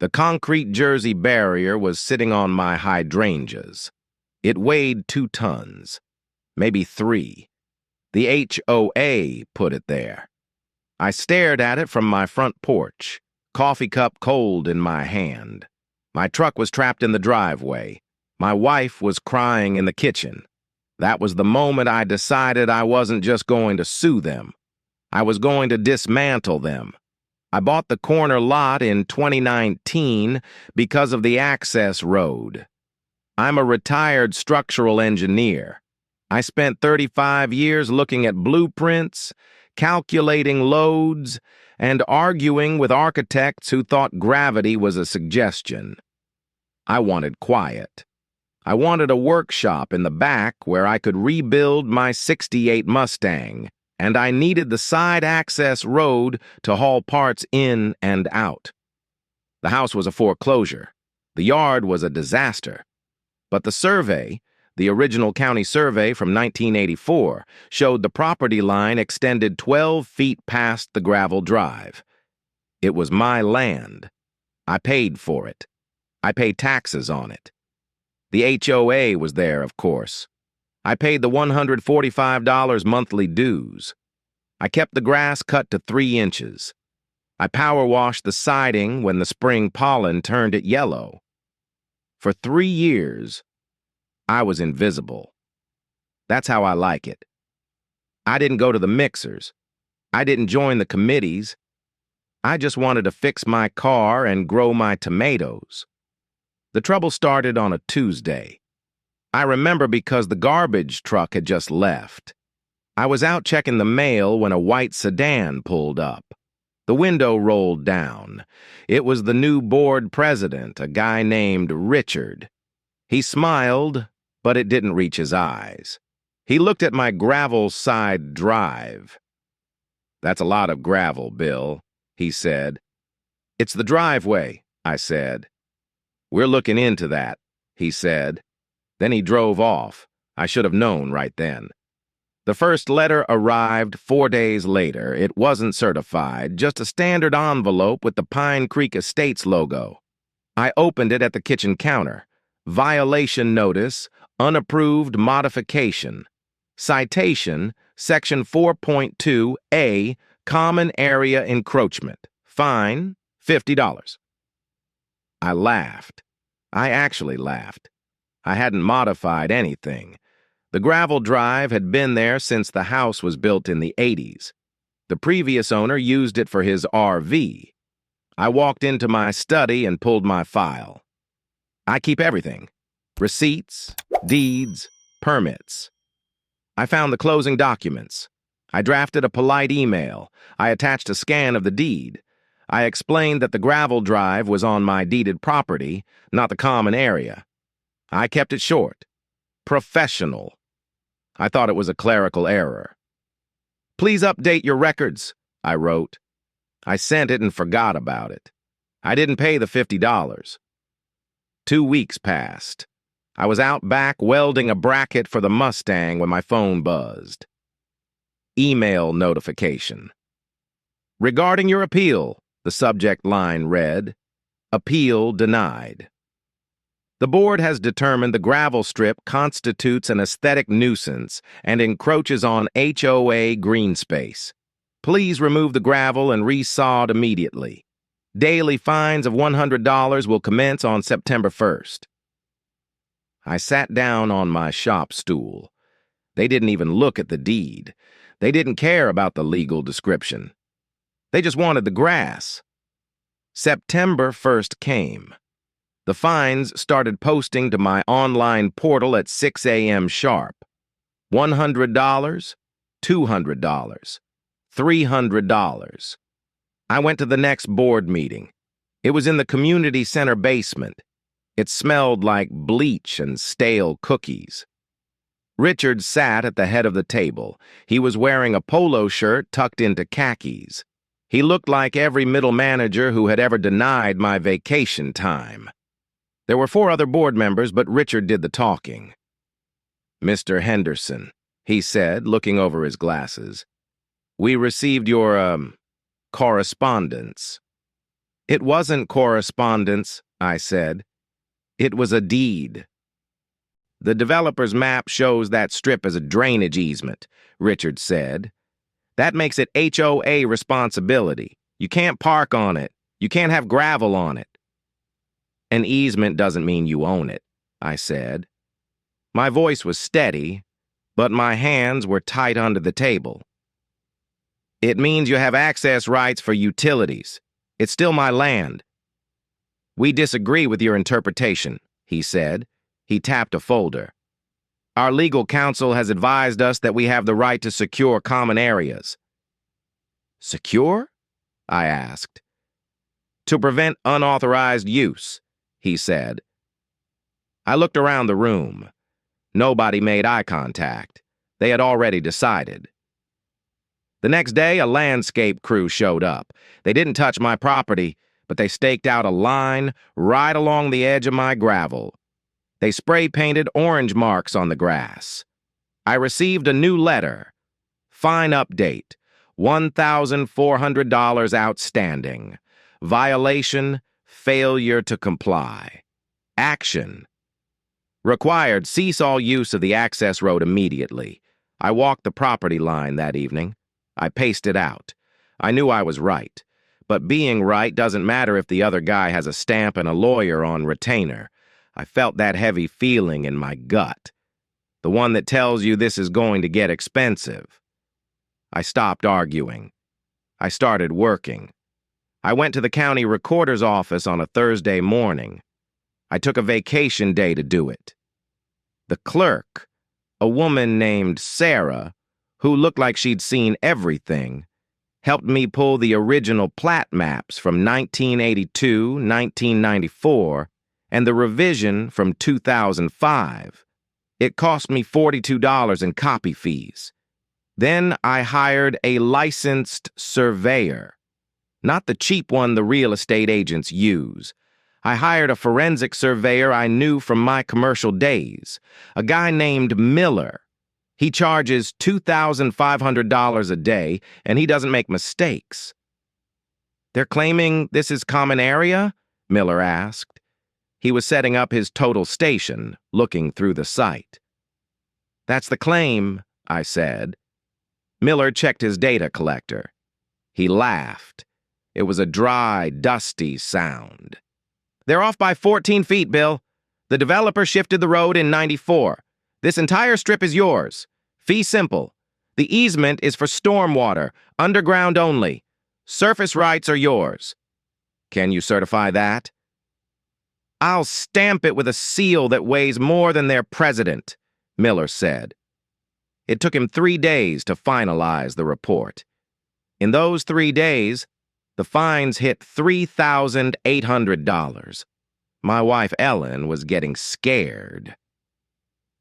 The concrete Jersey barrier was sitting on my hydrangeas. It weighed 2 tons, maybe 3. The HOA put it there. I stared at it from my front porch, coffee cup cold in my hand. My truck was trapped in the driveway. My wife was crying in the kitchen. That was the moment I decided I wasn't just going to sue them. I was going to dismantle them. I bought the corner lot in 2019 because of the access road. I'm a retired structural engineer. I spent 35 years looking at blueprints, calculating loads, and arguing with architects who thought gravity was a suggestion. I wanted quiet. I wanted a workshop in the back where I could rebuild my '68 Mustang, and I needed the side access road to haul parts in and out. The house was a foreclosure. The yard was a disaster. But the survey, the original county survey from 1984, showed the property line extended 12 feet past the gravel drive. It was my land. I paid for it. I paid taxes on it. The HOA was there, of course. I paid the $145 monthly dues. I kept the grass cut to 3 inches. I power washed the siding when the spring pollen turned it yellow. For 3 years, I was invisible. That's how I like it. I didn't go to the mixers. I didn't join the committees. I just wanted to fix my car and grow my tomatoes. The trouble started on a Tuesday. I remember because the garbage truck had just left. I was out checking the mail when a white sedan pulled up. The window rolled down. It was the new board president, a guy named Richard. He smiled, but it didn't reach his eyes. He looked at my gravel side drive. "That's a lot of gravel, Bill," he said. "It's the driveway," I said. "We're looking into that," he said. Then he drove off. I should have known right then. The first letter arrived 4 days later. It wasn't certified, just a standard envelope with the Pine Creek Estates logo. I opened it at the kitchen counter. Violation notice, unapproved modification. Citation, Section 4.2A, Common Area Encroachment. Fine, $50. I laughed. I actually laughed. I hadn't modified anything. The gravel drive had been there since the house was built in the '80s. The previous owner used it for his RV. I walked into my study and pulled my file. I keep everything: receipts, deeds, permits. I found the closing documents. I drafted a polite email. I attached a scan of the deed. I explained that the gravel drive was on my deeded property, not the common area. I kept it short. Professional. I thought it was a clerical error. "Please update your records," I wrote. I sent it and forgot about it. I didn't pay the $50. 2 weeks passed. I was out back welding a bracket for the Mustang when my phone buzzed. Email notification. "Regarding your appeal," the subject line read. "Appeal denied. The board has determined the gravel strip constitutes an aesthetic nuisance and encroaches on HOA green space. Please remove the gravel and resod immediately. Daily fines of $100 will commence on September 1st. I sat down on my shop stool. They didn't even look at the deed. They didn't care about the legal description. They just wanted the grass. September 1st came. The fines started posting to my online portal at 6 a.m. sharp. $100, $200, $300. I went to the next board meeting. It was in the community center basement. It smelled like bleach and stale cookies. Richard sat at the head of the table. He was wearing a polo shirt tucked into khakis. He looked like every middle manager who had ever denied my vacation time. There were 4 other board members, but Richard did the talking. "Mr. Henderson," he said, looking over his glasses, "we received your, correspondence. It wasn't correspondence, I said. It was a deed. The developer's map shows that strip as a drainage easement, Richard said. That makes it HOA responsibility. You can't park on it. You can't have gravel on it. An easement doesn't mean you own it, I said. My voice was steady, but my hands were tight under the table. It means you have access rights for utilities. It's still my land. We disagree with your interpretation, he said. He tapped a folder. Our legal counsel has advised us that we have the right to secure common areas. Secure? I asked. To prevent unauthorized use, he said. I looked around the room. Nobody made eye contact. They had already decided. The next day, a landscape crew showed up. They didn't touch my property, but they staked out a line right along the edge of my gravel. They spray-painted orange marks on the grass. I received a new letter. Fine update. $1,400 outstanding. Violation, failure to comply. Action. Required, cease all use of the access road immediately. I walked the property line that evening. I paced it out. I knew I was right. But being right doesn't matter if the other guy has a stamp and a lawyer on retainer. I felt that heavy feeling in my gut. The one that tells you this is going to get expensive. I stopped arguing. I started working. I went to the county recorder's office on a Thursday morning. I took a vacation day to do it. The clerk, a woman named Sarah, who looked like she'd seen everything, helped me pull the original plat maps from 1982, 1994, and the revision from 2005. It cost me $42 in copy fees. Then I hired a licensed surveyor. Not the cheap one the real estate agents use. I hired a forensic surveyor I knew from my commercial days, a guy named Miller. He charges $2,500 a day, and he doesn't make mistakes. They're claiming this is common area? Miller asked. He was setting up his total station, looking through the site. That's the claim, I said. Miller checked his data collector. He laughed. It was a dry, dusty sound. They're off by 14 feet, Bill. The developer shifted the road in '94. This entire strip is yours. Fee simple. The easement is for stormwater, underground only. Surface rights are yours. Can you certify that? I'll stamp it with a seal that weighs more than their president, Miller said. It took him 3 days to finalize the report. In those 3 days, the fines hit $3,800. My wife, Ellen, was getting scared.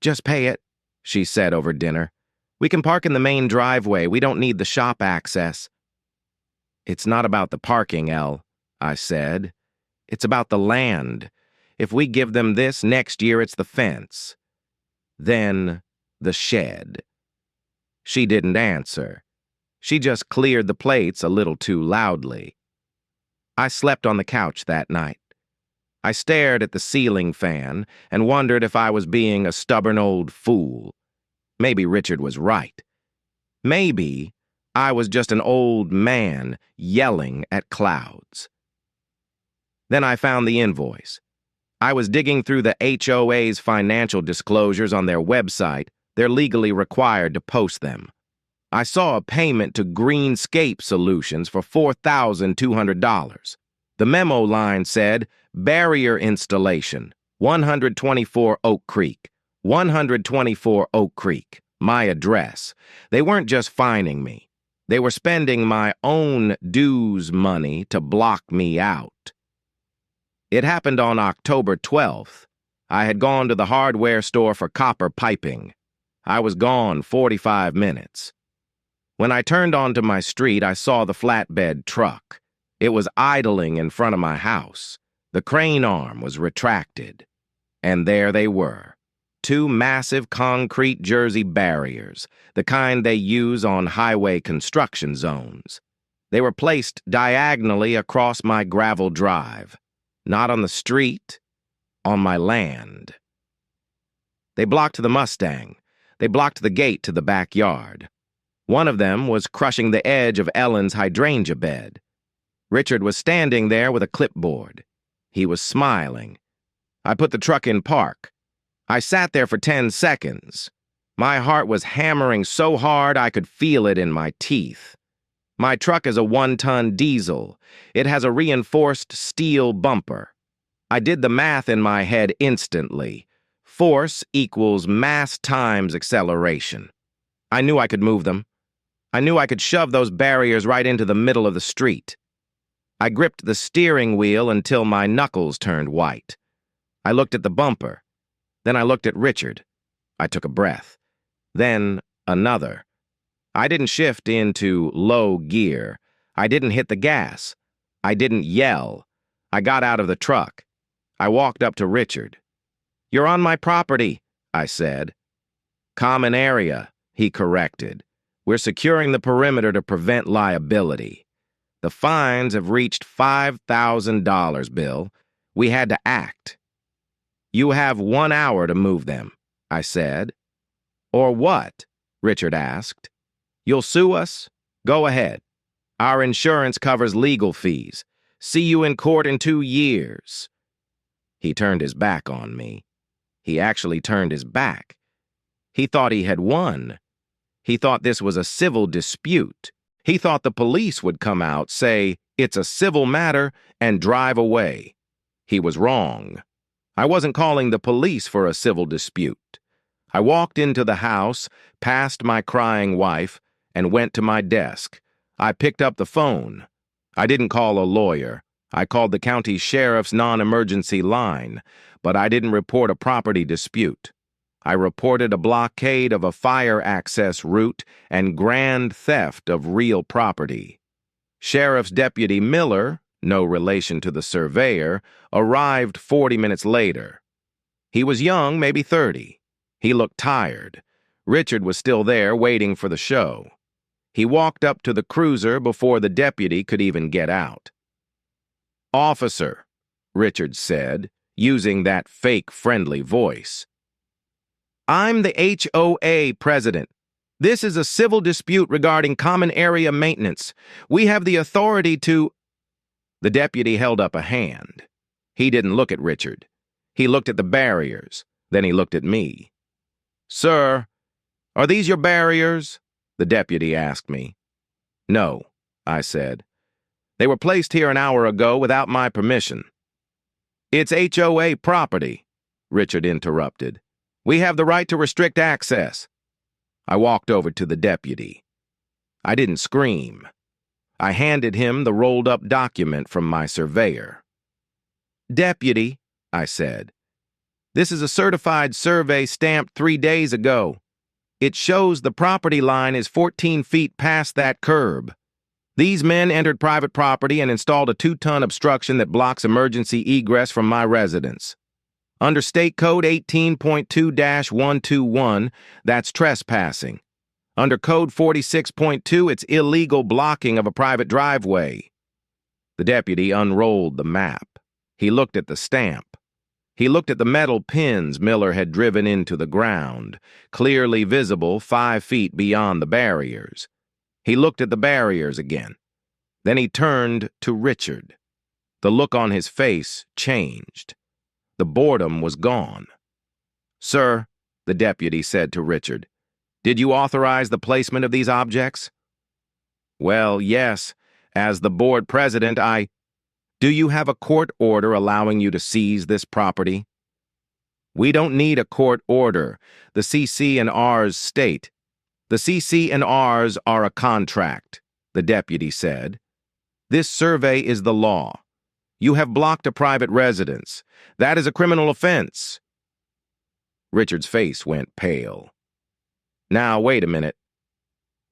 Just pay it, she said over dinner. We can park in the main driveway. We don't need the shop access. It's not about the parking, Elle, I said. It's about the land. If we give them this, next year it's the fence. Then the shed. She didn't answer. She just cleared the plates a little too loudly. I slept on the couch that night. I stared at the ceiling fan and wondered if I was being a stubborn old fool. Maybe Richard was right. Maybe I was just an old man yelling at clouds. Then I found the invoice. I was digging through the HOA's financial disclosures on their website. They're legally required to post them. I saw a payment to Greenscape Solutions for $4,200. The memo line said, barrier installation, 124 Oak Creek, 124 Oak Creek, my address. They weren't just fining me. They were spending my own dues money to block me out. It happened on October 12th. I had gone to the hardware store for copper piping. I was gone 45 minutes. When I turned onto my street, I saw the flatbed truck. It was idling in front of my house. The crane arm was retracted. And there they were, 2 massive concrete Jersey barriers, the kind they use on highway construction zones. They were placed diagonally across my gravel drive, not on the street, on my land. They blocked the Mustang. They blocked the gate to the backyard. One of them was crushing the edge of Ellen's hydrangea bed. Richard was standing there with a clipboard. He was smiling. I put the truck in park. I sat there for 10 seconds. My heart was hammering so hard I could feel it in my teeth. My truck is a 1-ton diesel. It has a reinforced steel bumper. I did the math in my head instantly. Force equals mass times acceleration. I knew I could move them. I knew I could shove those barriers right into the middle of the street. I gripped the steering wheel until my knuckles turned white. I looked at the bumper. Then I looked at Richard. I took a breath. Then another. I didn't shift into low gear. I didn't hit the gas. I didn't yell. I got out of the truck. I walked up to Richard. "You're on my property," I said. "Common area," he corrected. "We're securing the perimeter to prevent liability. The fines have reached $5,000, Bill. We had to act." "You have 1 hour to move them," I said. "Or what?" Richard asked. "You'll sue us? Go ahead. Our insurance covers legal fees. See you in court in 2 years. He turned his back on me. He actually turned his back. He thought he had won. He thought this was a civil dispute. He thought the police would come out, say, "It's a civil matter," and drive away. He was wrong. I wasn't calling the police for a civil dispute. I walked into the house, past my crying wife, and went to my desk. I picked up the phone. I didn't call a lawyer. I called the county sheriff's non-emergency line, but I didn't report a property dispute. I reported a blockade of a fire access route and grand theft of real property. Sheriff's Deputy Miller, no relation to the surveyor, arrived 40 minutes later. He was young, maybe 30. He looked tired. Richard was still there, waiting for the show. He walked up to the cruiser before the deputy could even get out. "Officer," Richard said, using that fake friendly voice. "I'm the HOA President. This is a civil dispute regarding common area maintenance. We have the authority to—" The deputy held up a hand. He didn't look at Richard. He looked at the barriers. Then he looked at me. "Sir, are these your barriers?" the deputy asked me. "No," I said. "They were placed here an hour ago without my permission." "It's HOA property," Richard interrupted. "We have the right to restrict access." I walked over to the deputy. I didn't scream. I handed him the rolled-up document from my surveyor. "Deputy," I said, "this is a certified survey stamped 3 days ago. It shows the property line is 14 feet past that curb. These men entered private property and installed a 2-ton obstruction that blocks emergency egress from my residence. Under State Code 18.2-121, that's trespassing. Under Code 46.2, it's illegal blocking of a private driveway." The deputy unrolled the map. He looked at the stamp. He looked at the metal pins Miller had driven into the ground, clearly visible 5 feet beyond the barriers. He looked at the barriers again. Then he turned to Richard. The look on his face changed. The boredom was gone. "Sir," the deputy said to Richard, "did you authorize the placement of these objects?" "Well, yes. As the board president, I—" "Do you have a court order allowing you to seize this property?" "We don't need a court order. The CC&Rs state." "The CC&Rs are a contract," the deputy said. "This survey is the law. You have blocked a private residence. That is a criminal offense." Richard's face went pale. "Now, wait a minute.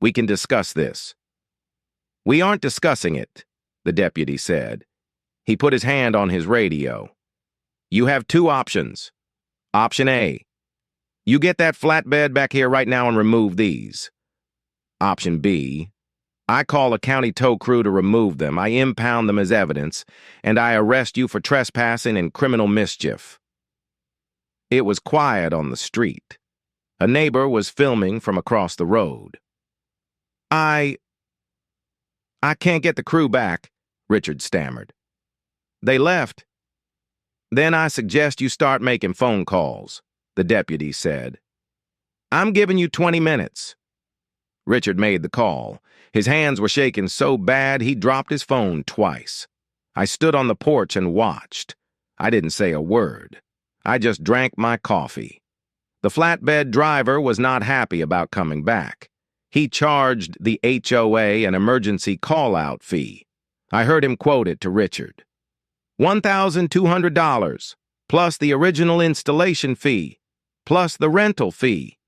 We can discuss this." "We aren't discussing it," the deputy said. He put his hand on his radio. "You have 2 options. Option A. You get that flatbed back here right now and remove these. Option B. I call a county tow crew to remove them, I impound them as evidence, and I arrest you for trespassing and criminal mischief." It was quiet on the street. A neighbor was filming from across the road. I can't get the crew back," Richard stammered. "They left." "Then I suggest you start making phone calls," the deputy said. "I'm giving you 20 minutes. Richard made the call. His hands were shaking so bad he dropped his phone twice. I stood on the porch and watched. I didn't say a word. I just drank my coffee. The flatbed driver was not happy about coming back. He charged the HOA an emergency call-out fee. I heard him quote it to Richard. $1,200, plus the original installation fee, plus the rental fee.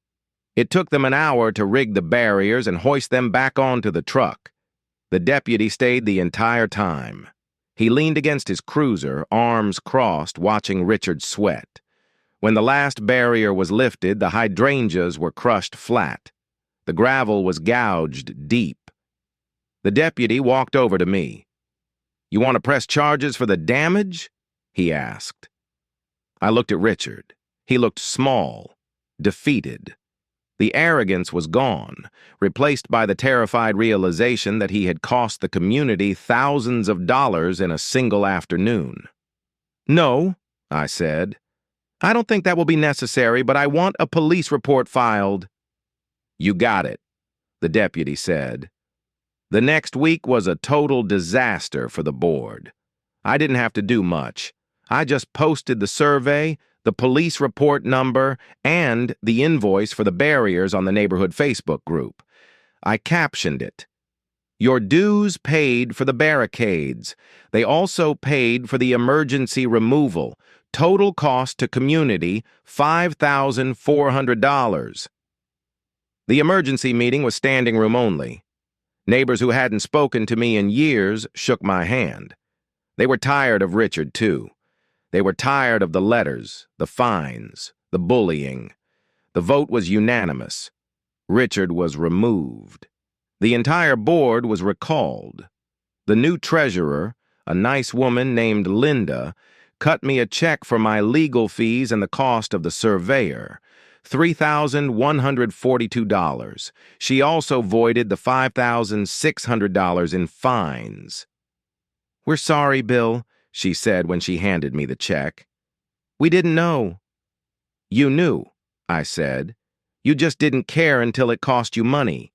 It took them an hour to rig the barriers and hoist them back onto the truck. The deputy stayed the entire time. He leaned against his cruiser, arms crossed, watching Richard sweat. When the last barrier was lifted, the hydrangeas were crushed flat. The gravel was gouged deep. The deputy walked over to me. "You want to press charges for the damage?" he asked. I looked at Richard. He looked small, defeated. The arrogance was gone, replaced by the terrified realization that he had cost the community thousands of dollars in a single afternoon. "No," I said. "I don't think that will be necessary, but I want a police report filed." "You got it," the deputy said. The next week was a total disaster for the board. I didn't have to do much. I just posted the survey, the police report number, and the invoice for the barriers on the neighborhood Facebook group. I captioned it. "Your dues paid for the barricades. They also paid for the emergency removal. Total cost to community, $5,400. The emergency meeting was standing room only. Neighbors who hadn't spoken to me in years shook my hand. They were tired of Richard, too. They were tired of the letters, the fines, the bullying. The vote was unanimous. Richard was removed. The entire board was recalled. The new treasurer, a nice woman named Linda, cut me a check for my legal fees and the cost of the surveyor, $3,142. She also voided the $5,600 in fines. "We're sorry, Bill," she said when she handed me the check. "We didn't know." "You knew," I said. "You just didn't care until it cost you money.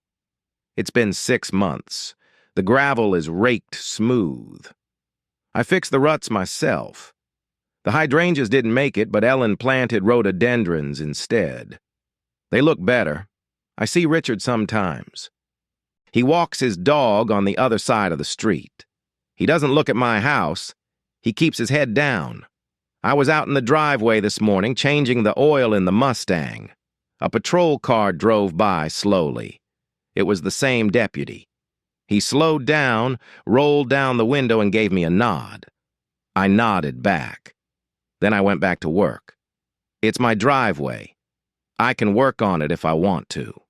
It's been 6 months. The gravel is raked smooth. I fixed the ruts myself. The hydrangeas didn't make it, but Ellen planted rhododendrons instead. They look better. I see Richard sometimes. He walks his dog on the other side of the street. He doesn't look at my house. He keeps his head down. I was out in the driveway this morning changing the oil in the Mustang. A patrol car drove by slowly. It was the same deputy. He slowed down, rolled down the window, and gave me a nod. I nodded back. Then I went back to work. It's my driveway. I can work on it if I want to.